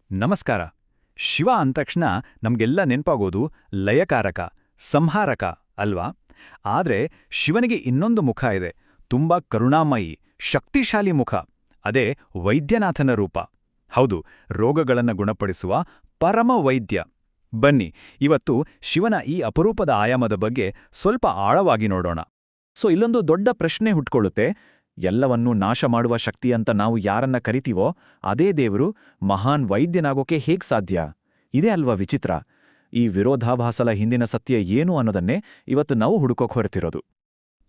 ನಮಸ್ಕಾರ. ಶಿವ ಅಂತಕ್ಷಣ ನಮ್ಗೆಲ್ಲ ನೆನ್ಪಾಗೋದು ಲಯಕಾರಕ, ಸಂಹಾರಕ ಅಲ್ವಾ? ಆದ್ರೆ ಶಿವನಿಗೆ ಇನ್ನೊಂದು ಮುಖ ಇದೆ, ತುಂಬಾ ಕರುಣಾಮಯಿ, ಶಕ್ತಿಶಾಲಿ ಮುಖ. ಅದೇ ವೈದ್ಯನಾಥನ ರೂಪ. ಹೌದು, ರೋಗಗಳನ್ನು ಗುಣಪಡಿಸುವ ಪರಮ ವೈದ್ಯ. ಬನ್ನಿ, ಇವತ್ತು ಶಿವನ ಈ ಅಪರೂಪದ ಆಯಾಮದ ಬಗ್ಗೆ ಸ್ವಲ್ಪ ಆಳವಾಗಿ ನೋಡೋಣ. ಇಲ್ಲೊಂದು ದೊಡ್ಡ ಪ್ರಶ್ನೆ ಹುಟ್ಕೊಳ್ಳುತ್ತೆ. ಎಲ್ಲವನ್ನೂ ನಾಶ ಮಾಡುವ ಶಕ್ತಿ ಅಂತ ನಾವು ಯಾರನ್ನ ಕರಿತೀವೋ ಅದೇ ದೇವರು ಮಹಾನ್ ವೈದ್ಯನಾಗೋಕೆ ಹೇಗ್ ಸಾಧ್ಯ? ಇದೇ ಅಲ್ವಾ ವಿಚಿತ್ರ? ಈ ವಿರೋಧಾಭಾಸಲ ಹಿಂದಿನ ಸತ್ಯ ಏನು ಅನ್ನೋದನ್ನೇ ಇವತ್ತು ನಾವು ಹುಡುಕೋಕ್ ಹೊರತಿರೋದು.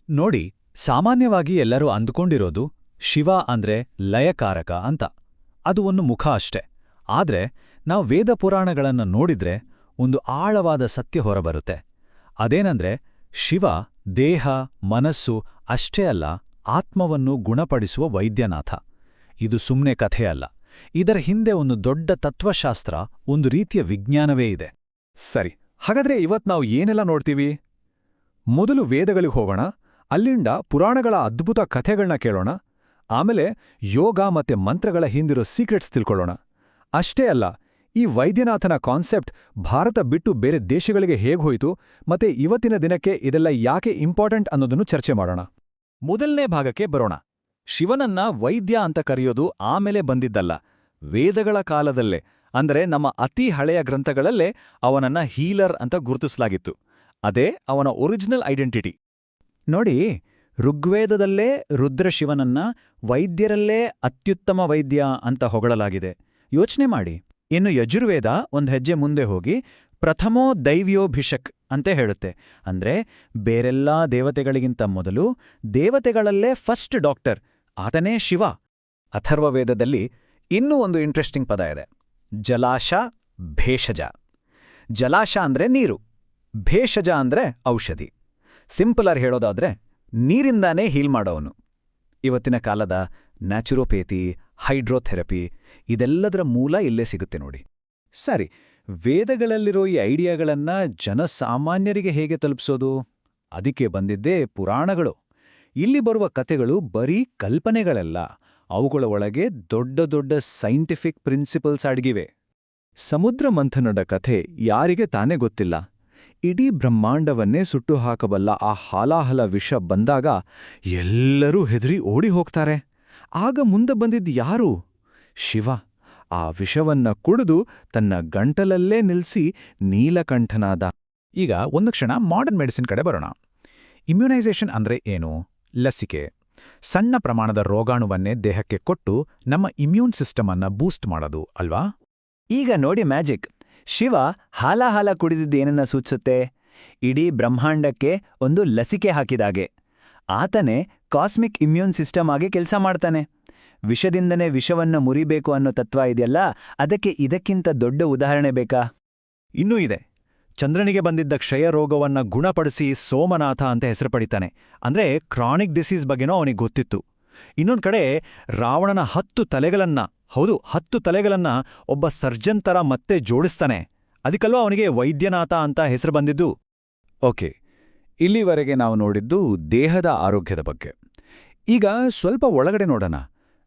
ನೋಡಿ, ಸಾಮಾನ್ಯವಾಗಿ ಎಲ್ಲರೂ ಅಂದುಕೊಂಡಿರೋದು ಶಿವ ಅಂದ್ರೆ ಲಯಕಾರಕ ಅಂತ. ಅದು ಒಂದು ಮುಖ ಅಷ್ಟೆ. ಆದ್ರೆ ನಾವು ವೇದ ಪುರಾಣಗಳನ್ನ ನೋಡಿದ್ರೆ ಒಂದು ಆಳವಾದ ಸತ್ಯ ಹೊರಬರುತ್ತೆ. ಅದೇನಂದ್ರೆ ಶಿವ ದೇಹ, ಮನಸ್ಸು ಅಷ್ಟೇ ಅಲ್ಲ, ಆತ್ಮವನ್ನು ಗುಣಪಡಿಸುವ ವೈದ್ಯನಾಥ. ಇದು ಸುಮ್ನೆ ಕಥೆಯಲ್ಲ. ಇದರ ಹಿಂದೆ ಒಂದು ದೊಡ್ಡ ತತ್ವಶಾಸ್ತ್ರ, ಒಂದು ರೀತಿಯ ವಿಜ್ಞಾನವೇ ಇದೆ. ಸರಿ, ಹಾಗಾದ್ರೆ ಇವತ್ತು ನಾವು ಏನೆಲ್ಲ ನೋಡ್ತೀವಿ? ಮೊದಲು ವೇದಗಳಿಗೆ ಹೋಗೋಣ, ಅಲ್ಲಿಂದ ಪುರಾಣಗಳ ಅದ್ಭುತ ಕಥೆಗಳನ್ನ ಕೇಳೋಣ. ಆಮೇಲೆ ಯೋಗ ಮತ್ತೆ ಮಂತ್ರಗಳ ಹಿಂದಿರೋ ಸೀಕ್ರೆಟ್ಸ್ ತಿಳ್ಕೊಳ್ಳೋಣ. ಅಷ್ಟೇ ಅಲ್ಲ, ಈ ವೈದ್ಯನಾಥನ ಕಾನ್ಸೆಪ್ಟ್ ಭಾರತ ಬಿಟ್ಟು ಬೇರೆ ದೇಶಗಳಿಗೆ ಹೇಗ್ಹೋಯ್ತು ಮತ್ತೆ ಇವತ್ತಿನ ದಿನಕ್ಕೆ ಇದೆಲ್ಲ ಯಾಕೆ ಇಂಪಾರ್ಟೆಂಟ್ ಅನ್ನೋದನ್ನು ಚರ್ಚೆ ಮಾಡೋಣ. ಮೊದಲನೇ ಭಾಗಕ್ಕೆ ಬರೋಣ. ಶಿವನನ್ನ ವೈದ್ಯ ಅಂತ ಕರೆಯೋದು ಆಮೇಲೆ ಬಂದಿದ್ದಲ್ಲ. ವೇದಗಳ ಕಾಲದಲ್ಲೇ, ಅಂದ್ರೆ ನಮ್ಮ ಅತಿ ಹಳೆಯ ಗ್ರಂಥಗಳಲ್ಲೇ ಅವನನ್ನ ಹೀಲರ್ ಅಂತ ಗುರುತಿಸಲಾಗಿತ್ತು. ಅದೇ ಅವನ ಒರಿಜಿನಲ್ ಐಡೆಂಟಿಟಿ. ನೋಡಿ, ಋಗ್ವೇದದಲ್ಲೇ ರುದ್ರಶಿವನನ್ನ ವೈದ್ಯರಲ್ಲೇ ಅತ್ಯುತ್ತಮ ವೈದ್ಯ ಅಂತ ಹೊಗಳಲಾಗಿದೆ. ಯೋಚನೆ ಮಾಡಿ. ಇನ್ನು ಯಜುರ್ವೇದ ಒಂದ್ ಹೆಜ್ಜೆ ಮುಂದೆ ಹೋಗಿ ಪ್ರಥಮೋ ದೈವ್ಯೋಭಿಷಕ್ ಅಂತ ಹೇಳುತ್ತೆ. ಅಂದ್ರೆ ಬೇರೆಲ್ಲಾ ದೇವತೆಗಳಿಗಿಂತ ಮೊದಲು ದೇವತೆಗಳಲ್ಲೇ ಫಸ್ಟ್ ಡಾಕ್ಟರ್ ಆತನೇ ಶಿವ. ಅಥರ್ವವೇದದಲ್ಲಿ ಇನ್ನೂ ಒಂದು ಇಂಟ್ರೆಸ್ಟಿಂಗ್ ಪದ ಇದೆ, ಜಲಾಶ ಭೇಷಜ. ಜಲಾಶ ಅಂದ್ರೆ ನೀರು, ಭೇಷಜ ಅಂದ್ರೆ ಔಷಧಿ. ಸಿಂಪಲರ್ ಹೇಳೋದಾದ್ರೆ ನೀರಿಂದಾನೇ ಹೀಲ್ ಮಾಡೋವನು. ಇವತ್ತಿನ ಕಾಲದ ನ್ಯಾಚುರೋಪೇತಿ, ಹೈಡ್ರೋಥೆರಪಿ ಇದೆಲ್ಲದರ ಮೂಲ ಇಲ್ಲೇ ಸಿಗುತ್ತೆ ನೋಡಿ. ಸರಿ, ವೇದಗಳಲ್ಲಿರೋ ಈ ಐಡಿಯಾಗಳನ್ನ ಜನಸಾಮಾನ್ಯರಿಗೆ ಹೇಗೆ ತಲುಪಿಸೋದು? ಅದಕ್ಕೆ ಬಂದಿದ್ದೇ ಪುರಾಣಗಳು. ಇಲ್ಲಿ ಬರುವ ಕಥೆಗಳು ಬರೀ ಕಲ್ಪನೆಗಳಲ್ಲ, ಅವುಗಳ ಒಳಗೆ ದೊಡ್ಡ ದೊಡ್ಡ ಸೈಂಟಿಫಿಕ್ ಪ್ರಿನ್ಸಿಪಲ್ಸ್ ಅಡಗಿವೆ. ಸಮುದ್ರ ಮಂಥನದ ಕಥೆ ಯಾರಿಗೆ ತಾನೇ ಗೊತ್ತಿಲ್ಲ? ಇಡೀ ಬ್ರಹ್ಮಾಂಡವನ್ನೇ ಸುಟ್ಟು ಹಾಕಬಲ್ಲ ಆ ಹಾಲಾಹಲ ವಿಷ ಬಂದಾಗ ಎಲ್ಲರೂ ಹೆದರಿ ಓಡಿ ಹೋಗ್ತಾರೆ. ಆಗ ಮುಂದೆ ಬಂದಿದ್ದು ಯಾರು? ಶಿವ. ಆ ವಿಷವನ್ನ ಕುಡಿದು ತನ್ನ ಗಂಟಲಲ್ಲೇ ನಿಲ್ಸಿ ನೀಲಕಂಠನಾದ. ಈಗ ಒಂದು ಕ್ಷಣ ಮಾಡರ್ನ್ ಮೆಡಿಸಿನ್ ಕಡೆ ಬರೋಣ. ಇಮ್ಯುನೈಸೇಷನ್ ಅಂದ್ರೆ ಏನು? ಲಸಿಕೆ. ಸಣ್ಣ ಪ್ರಮಾಣದ ರೋಗಾಣುವನ್ನೇ ದೇಹಕ್ಕೆ ಕೊಟ್ಟು ನಮ್ಮ ಇಮ್ಯೂನ್ ಸಿಸ್ಟಮ್ ಅನ್ನ ಬೂಸ್ಟ್ ಮಾಡೋದು ಅಲ್ವಾ? ಈಗ ನೋಡಿ ಮ್ಯಾಜಿಕ್. ಶಿವ ಹಾಲಾಹಾಲ ಕುಡಿದಿದ್ದೇನನ್ನ ಸೂಚಿಸುತ್ತೆ? ಇಡೀ ಬ್ರಹ್ಮಾಂಡಕ್ಕೆ ಒಂದು ಲಸಿಕೆ ಹಾಕಿದಾಗೆ. ಆತನೇ ಕಾಸ್ಮಿಕ್ ಇಮ್ಯೂನ್ ಸಿಸ್ಟಮ್ ಆಗಿ ಕೆಲಸ ಮಾಡ್ತಾನೆ. ವಿಷದಿಂದನೇ ವಿಷವನ್ನ ಮುರಿಬೇಕು ಅನ್ನೋ ತತ್ವ ಇದೆಯಲ್ಲ, ಅದಕ್ಕೆ ಇದಕ್ಕಿಂತ ದೊಡ್ಡ ಉದಾಹರಣೆ ಬೇಕಾ? ಇನ್ನೂ ಇದೆ. ಚಂದ್ರನಿಗೆ ಬಂದಿದ್ದ ಕ್ಷಯ ರೋಗವನ್ನ ಗುಣಪಡಿಸಿ ಸೋಮನಾಥ ಅಂತ ಹೆಸರು ಪಡಿತಾನೆ. ಅಂದ್ರೆ ಕ್ರಾನಿಕ್ ಡಿಸೀಸ್ ಬಗ್ಗೆನೋ ಅವನಿಗೆ ಗೊತ್ತಿತ್ತು. ಇನ್ನೊಂದ್ ಕಡೆ ರಾವಣನ 10 ತಲೆಗಳನ್ನ, ಹೌದು 10 ತಲೆಗಳನ್ನ ಒಬ್ಬ ಸರ್ಜನ್ ತರ ಮತ್ತೆ ಜೋಡಿಸ್ತಾನೆ. ಅದಕ್ಕಲ್ವಾ ಅವನಿಗೆ ವೈದ್ಯನಾಥ ಅಂತ ಹೆಸರು ಬಂದಿದ್ದು. ಓಕೆ, ಇಲ್ಲಿವರೆಗೆ ನಾವು ನೋಡಿದ್ದು ದೇಹದ ಆರೋಗ್ಯದ ಬಗ್ಗೆ. ಈಗ ಸ್ವಲ್ಪ ಒಳಗಡೆ ನೋಡೋಣ,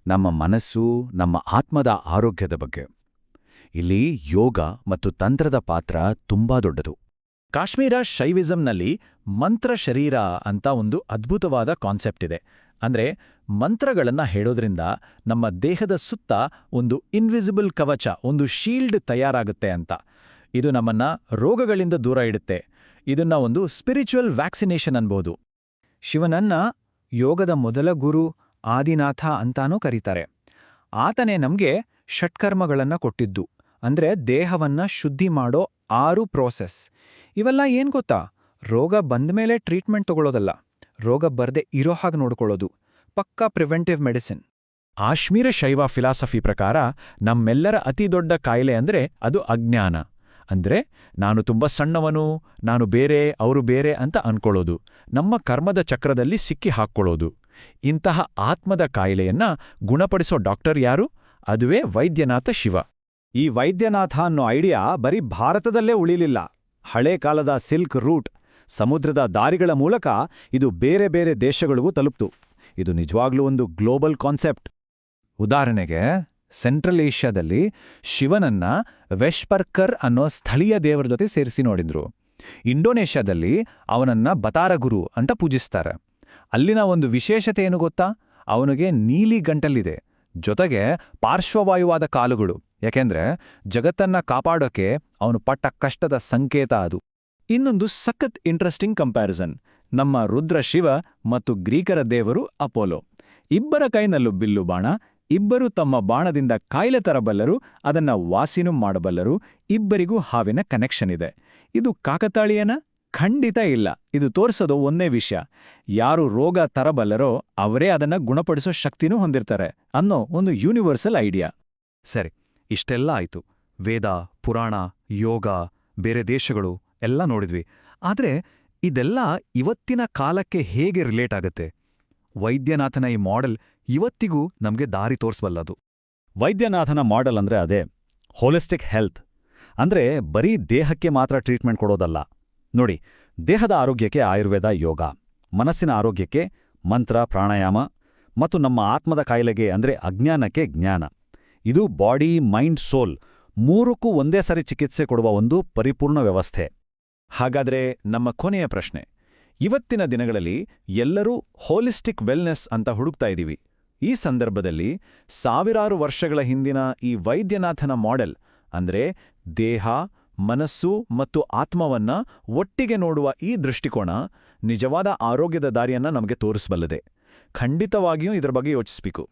ನಮ್ಮ ಮನಸ್ಸು, ನಮ್ಮ ಆತ್ಮದ ಆರೋಗ್ಯದ ಬಗ್ಗೆ. ಇಲ್ಲಿ ಯೋಗ ಮತ್ತು ತಂತ್ರದ ಪಾತ್ರ ತುಂಬಾ ದೊಡ್ಡದು. ಕಾಶ್ಮೀರ ಶೈವಿಸಂನಲ್ಲಿ ಮಂತ್ರ ಶರೀರ ಅಂತ ಒಂದು ಅದ್ಭುತವಾದ ಕಾನ್ಸೆಪ್ಟ್ ಇದೆ. ಅಂದ್ರೆ ಮಂತ್ರಗಳನ್ನ ಹೇಳೋದ್ರಿಂದ ನಮ್ಮ ದೇಹದ ಸುತ್ತ ಒಂದು ಇನ್ವಿಸಿಬಲ್ ಕವಚ, ಒಂದು ಶೀಲ್ಡ್ ತಯಾರಾಗುತ್ತೆ ಅಂತ. ಇದು ನಮ್ಮನ್ನ ರೋಗಗಳಿಂದ ದೂರ ಇಡುತ್ತೆ. ಇದನ್ನ ಒಂದು ಸ್ಪಿರಿಚುವಲ್ ವ್ಯಾಕ್ಸಿನೇಷನ್ ಅನ್ಬೋದು. ಶಿವನನ್ನ ಯೋಗದ ಮೊದಲ ಗುರು, ಆದಿನಾಥ ಅಂತಾನೂ ಕರೀತಾರೆ. ಆತನೇ ನಮ್ಗೆ ಷಟ್ಕರ್ಮಗಳನ್ನ ಕೊಟ್ಟಿದ್ದು. ಅಂದ್ರೆ ದೇಹವನ್ನ ಶುದ್ಧಿ ಮಾಡೋ 6 ಪ್ರೋಸೆಸ್. ಇವೆಲ್ಲ ಏನ್ ಗೊತ್ತಾ? ರೋಗ ಬಂದ್ಮೇಲೆ ಟ್ರೀಟ್ಮೆಂಟ್ ತಗೊಳ್ಳೋದಲ್ಲ, ರೋಗ ಬರ್ದೆ ಇರೋ ಹಾಗೆ ನೋಡ್ಕೊಳ್ಳೋದು. ಪಕ್ಕಾ ಪ್ರಿವೆಂಟಿವ್ ಮೆಡಿಸಿನ್. ಕಾಶ್ಮೀರ ಶೈವ ಫಿಲಾಸಫಿ ಪ್ರಕಾರ ನಮ್ಮೆಲ್ಲರ ಅತಿ ದೊಡ್ಡ ಕಾಯಿಲೆ ಅಂದ್ರೆ ಅದು ಅಜ್ಞಾನ. ಅಂದ್ರೆ ನಾನು ತುಂಬ ಸಣ್ಣವನು, ನಾನು ಬೇರೆ, ಅವರು ಬೇರೆ ಅಂತ ಅನ್ಕೊಳ್ಳೋದು, ನಮ್ಮ ಕರ್ಮದ ಚಕ್ರದಲ್ಲಿ ಸಿಕ್ಕಿ ಹಾಕ್ಕೊಳ್ಳೋದು. ಇಂತಹ ಆತ್ಮದ ಕಾಯಿಲೆಯನ್ನ ಗುಣಪಡಿಸೋ ಡಾಕ್ಟರ್ ಯಾರು? ಅದುವೇ ವೈದ್ಯನಾಥ ಶಿವ. ಈ ವೈದ್ಯನಾಥ ಅನ್ನೋ ಐಡಿಯಾ ಬರೀ ಭಾರತದಲ್ಲೇ ಉಳಿಲಿಲ್ಲ. ಹಳೇ ಕಾಲದ ಸಿಲ್ಕ್ ರೂಟ್, ಸಮುದ್ರದ ದಾರಿಗಳ ಮೂಲಕ ಇದು ಬೇರೆ ಬೇರೆ ದೇಶಗಳಿಗೂ ತಲುಪ್ತು. ಇದು ನಿಜವಾಗ್ಲೂ ಒಂದು ಗ್ಲೋಬಲ್ ಕಾನ್ಸೆಪ್ಟ್. ಉದಾಹರಣೆಗೆ ಸೆಂಟ್ರಲ್ ಏಷ್ಯಾದಲ್ಲಿ ಶಿವನನ್ನ ವೆಶ್ಪರ್ಕರ್ ಅನ್ನೋ ಸ್ಥಳೀಯ ದೇವರ ಜೊತೆ ಸೇರಿಸಿ ನೋಡಿದ್ರು. ಇಂಡೋನೇಷ್ಯಾದಲ್ಲಿ ಅವನನ್ನ ಬತಾರಗುರು ಅಂತ ಪೂಜಿಸ್ತಾರೆ. ಅಲ್ಲಿನ ಒಂದು ವಿಶೇಷತೆ ಏನು ಗೊತ್ತಾ? ಅವನಿಗೆ ನೀಲಿ ಗಂಟಲಿದೆ, ಜೊತೆಗೆ ಪಾರ್ಶ್ವವಾಯುವಾದ ಕಾಲುಗಳು. ಯಾಕೆಂದ್ರೆ ಜಗತ್ತನ್ನ ಕಾಪಾಡೋಕೆ ಅವನು ಪಟ್ಟ ಕಷ್ಟದ ಸಂಕೇತ ಅದು. ಇನ್ನೊಂದು ಸಖತ್ ಇಂಟ್ರೆಸ್ಟಿಂಗ್ ಕಂಪ್ಯಾರಿಸನ್, ನಮ್ಮ ರುದ್ರ ಶಿವ ಮತ್ತು ಗ್ರೀಕರ ದೇವರು ಅಪೋಲೋ. ಇಬ್ಬರ ಕೈನಲ್ಲೂ ಬಿಲ್ಲು ಬಾಣ, ಇಬ್ಬರೂ ತಮ್ಮ ಬಾಣದಿಂದ ಕಾಯಿಲೆ ತರಬಲ್ಲರು, ಅದನ್ನ ವಾಸಿನೂ ಮಾಡಬಲ್ಲರು. ಇಬ್ಬರಿಗೂ ಹಾವಿನ ಕನೆಕ್ಷನ್ ಇದೆ. ಇದು ಕಾಕತಾಳೀಯನ? ಖಂಡಿತ ಇಲ್ಲ. ಇದು ತೋರಿಸೋದು ಒಂದೇ ವಿಷಯ, ಯಾರು ರೋಗ ತರಬಲ್ಲರೋ ಅವರೇ ಅದನ್ನ ಗುಣಪಡಿಸೋ ಶಕ್ತಿನೂ ಹೊಂದಿರ್ತಾರೆ ಅನ್ನೋ ಒಂದು ಯೂನಿವರ್ಸಲ್ ಐಡಿಯಾ. ಸರಿ, ಇಷ್ಟೆಲ್ಲ ಆಯ್ತು. ವೇದ, ಪುರಾಣ, ಯೋಗ, ಬೇರೆ ದೇಶಗಳು ಎಲ್ಲ ನೋಡಿದ್ವಿ. ಆದ್ರೆ ಇದೆಲ್ಲ ಇವತ್ತಿನ ಕಾಲಕ್ಕೆ ಹೇಗೆ ರಿಲೇಟ್ ಆಗತ್ತೆ? ವೈದ್ಯನಾಥನ ಈ ಮಾಡೆಲ್ ಇವತ್ತಿಗೂ ನಮ್ಗೆ ದಾರಿ ತೋರಿಸಬಲ್ಲದು. ವೈದ್ಯನಾಥನ ಮಾಡೆಲ್ ಅಂದ್ರೆ ಅದೇ ಹೋಲಿಸ್ಟಿಕ್ ಹೆಲ್ತ್. ಅಂದ್ರೆ ಬರೀ ದೇಹಕ್ಕೆ ಮಾತ್ರ ಟ್ರೀಟ್ಮೆಂಟ್ ಕೊಡೋದಲ್ಲ. ನೋಡಿ, ದೇಹದ ಆರೋಗ್ಯಕ್ಕೆ ಆಯುರ್ವೇದ, ಯೋಗ, ಮನಸ್ಸಿನ ಆರೋಗ್ಯಕ್ಕೆ ಮಂತ್ರ, ಪ್ರಾಣಾಯಾಮ, ಮತ್ತು ನಮ್ಮ ಆತ್ಮದ ಕಾಯಿಲೆಗೆ ಅಂದ್ರೆ ಅಜ್ಞಾನಕ್ಕೆ ಜ್ಞಾನ. ಇದು ಬಾಡಿ, ಮೈಂಡ್, ಸೋಲ್ ಮೂರಕ್ಕೂ ಒಂದೇ ಸರಿ ಚಿಕಿತ್ಸೆ ಕೊಡುವ ಒಂದು ಪರಿಪೂರ್ಣ ವ್ಯವಸ್ಥೆ. ಹಾಗಾದ್ರೆ ನಮ್ಮ ಕೊನೆಯ ಪ್ರಶ್ನೆ, ಇವತ್ತಿನ ದಿನಗಳಲ್ಲಿ ಎಲ್ಲರೂ ಹೋಲಿಸ್ಟಿಕ್ ವೆಲ್ನೆಸ್ ಅಂತ ಹುಡುಕ್ತಾ ಇದ್ದೀವಿ. ಈ ಸಂದರ್ಭದಲ್ಲಿ ಸಾವಿರಾರು ವರ್ಷಗಳ ಹಿಂದಿನ ಈ ವೈದ್ಯನಾಥನ ಮಾಡೆಲ್ ಅಂದ್ರೆ ದೇಹ, ಮನಸ್ಸು ಮತ್ತು ಆತ್ಮವನ್ನ ಒಟ್ಟಿಗೆ ನೋಡುವ ಈ ದೃಷ್ಟಿಕೋನ ನಿಜವಾದ ಆರೋಗ್ಯದ ದಾರಿಯನ್ನ ನಮಗೆ ತೋರಿಸಬಲ್ಲದೆ. ಖಂಡಿತವಾಗಿಯೂ ಇದರ ಬಗ್ಗೆ ಯೋಚಿಸಬೇಕು.